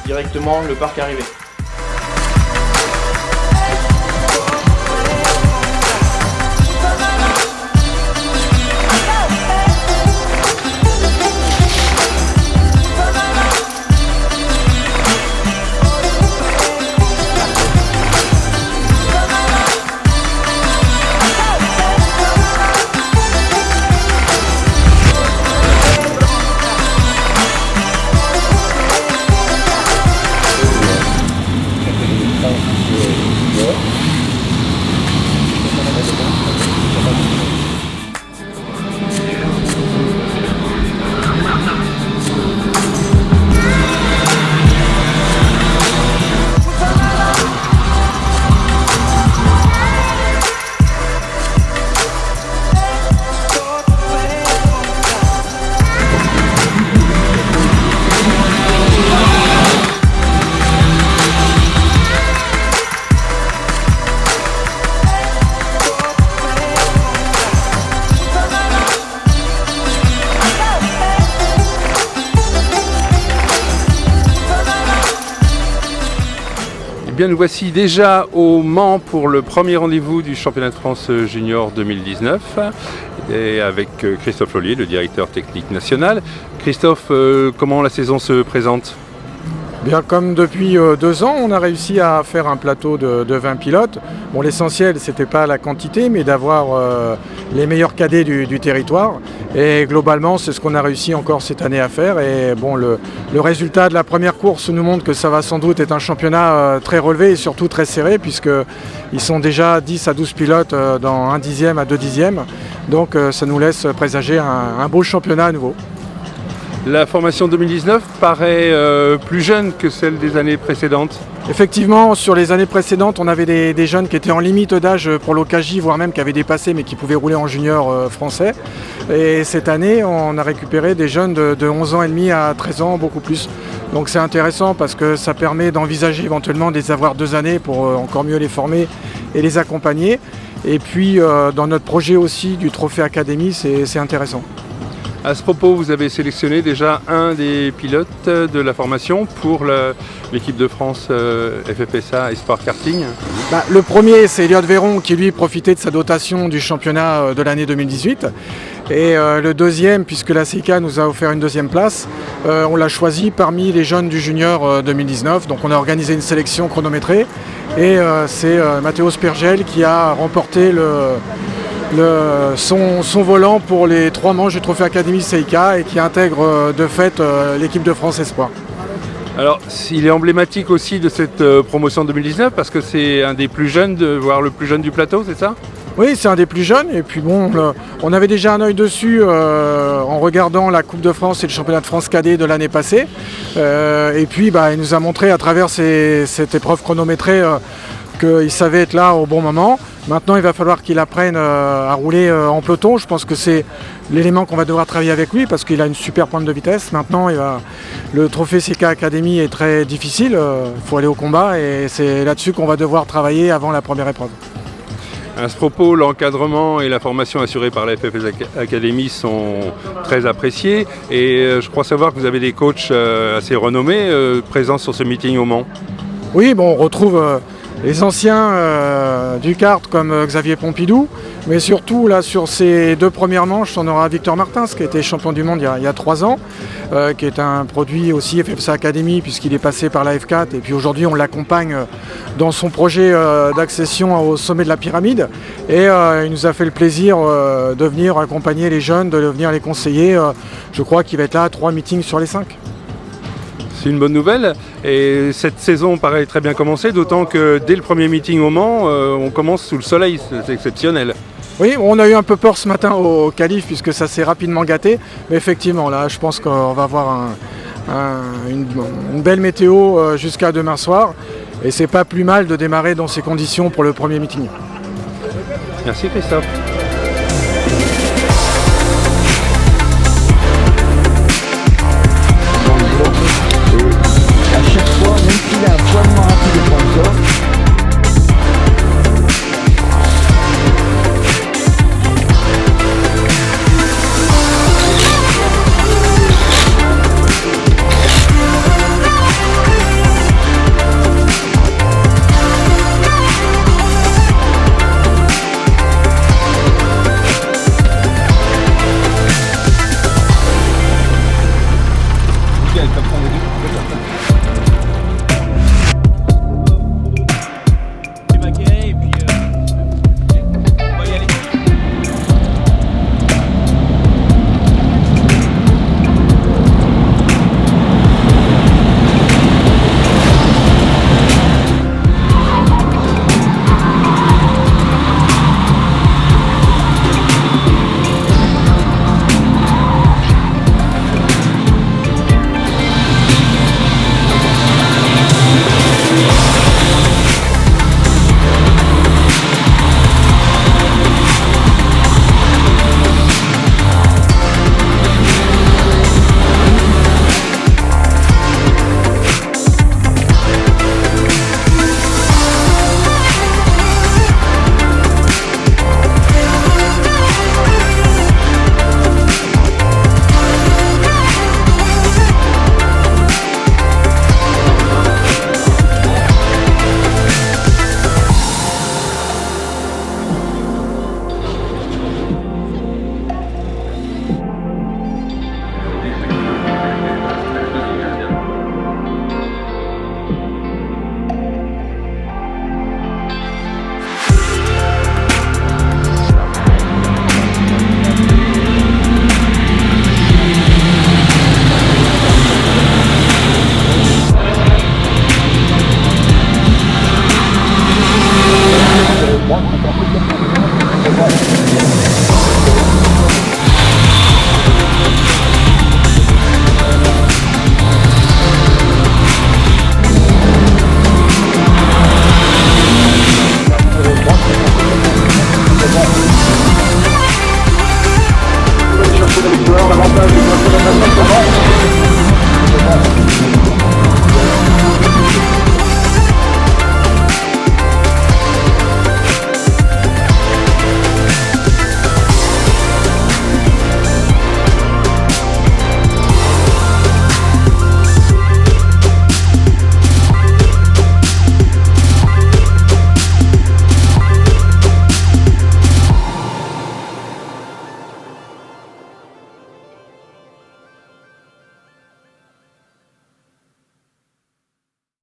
Directement le parc arrivé. Bien, nous voici déjà au Mans pour le premier rendez-vous du championnat de France junior 2019 et avec Christophe Lollier, le directeur technique national. Christophe, comment la saison se présente ? Bien, comme depuis 2 ans, on a réussi à faire un plateau de 20 pilotes. Bon, l'essentiel, c'était pas la quantité, mais d'avoir les meilleurs cadets du territoire. Et globalement, c'est ce qu'on a réussi encore cette année à faire. Et bon, le résultat de la première course nous montre que ça va sans doute être un championnat très relevé et surtout très serré, puisqu'ils sont déjà 10 à 12 pilotes dans 1 dixième à 2 dixièmes. Donc ça nous laisse présager un beau championnat à nouveau. La formation 2019 paraît plus jeune que celle des années précédentes. Effectivement, sur les années précédentes, on avait des jeunes qui étaient en limite d'âge pour l'OKJ, voire même qui avaient dépassé mais qui pouvaient rouler en junior français. Et cette année, on a récupéré des jeunes de 11 ans et demi à 13 ans, beaucoup plus. Donc c'est intéressant parce que ça permet d'envisager éventuellement de les avoir 2 années pour encore mieux les former et les accompagner. Et puis dans notre projet aussi du Trophée Académie, c'est intéressant. À ce propos, vous avez sélectionné déjà un des pilotes de la formation pour l'équipe de France FFSA Espoir Karting. Le premier, c'est Elliot Véron qui lui profitait de sa dotation du championnat de l'année 2018. Et le deuxième, puisque la CIK nous a offert une 2e place, on l'a choisi parmi les jeunes du junior 2019. Donc on a organisé une sélection chronométrée et c'est Matteo Spirgel qui a remporté son volant pour les 3 manches du Trophée Académie CIK et qui intègre de fait l'équipe de France Espoir. Alors, il est emblématique aussi de cette promotion 2019 parce que c'est un des plus jeunes, voire le plus jeune du plateau, c'est ça ? Oui, c'est un des plus jeunes et puis bon, on avait déjà un œil dessus en regardant la Coupe de France et le championnat de France cadet de l'année passée. Et puis il nous a montré à travers cette épreuve chronométrée qu'il savait être là au bon moment. Maintenant, il va falloir qu'il apprenne à rouler en peloton. Je pense que c'est l'élément qu'on va devoir travailler avec lui parce qu'il a une super pointe de vitesse. Maintenant, le trophée CK Academy est très difficile. Il faut aller au combat et c'est là-dessus qu'on va devoir travailler avant la première épreuve. À ce propos, l'encadrement et la formation assurée par la FFSA Academy sont très appréciés et je crois savoir que vous avez des coachs assez renommés présents sur ce meeting au Mans. Oui, on retrouve les anciens du kart comme Xavier Pompidou, mais surtout là sur ces 2 premières manches, on aura Victor Martins qui a été champion du monde il y a 3 ans, qui est un produit aussi FFSA Academy puisqu'il est passé par la F4 et puis aujourd'hui on l'accompagne dans son projet d'accession au sommet de la pyramide et il nous a fait le plaisir de venir accompagner les jeunes, de venir les conseiller. Je crois qu'il va être là à 3 meetings sur les 5. C'est une bonne nouvelle et cette saison paraît très bien commencée, d'autant que dès le premier meeting au Mans, on commence sous le soleil, c'est exceptionnel. Oui, on a eu un peu peur ce matin au qualif puisque ça s'est rapidement gâté, mais effectivement là je pense qu'on va avoir une belle météo jusqu'à demain soir et c'est pas plus mal de démarrer dans ces conditions pour le premier meeting. Merci Christophe. À chaque fois, même s'il a un poil moins rapide de prendre ça, Voilà.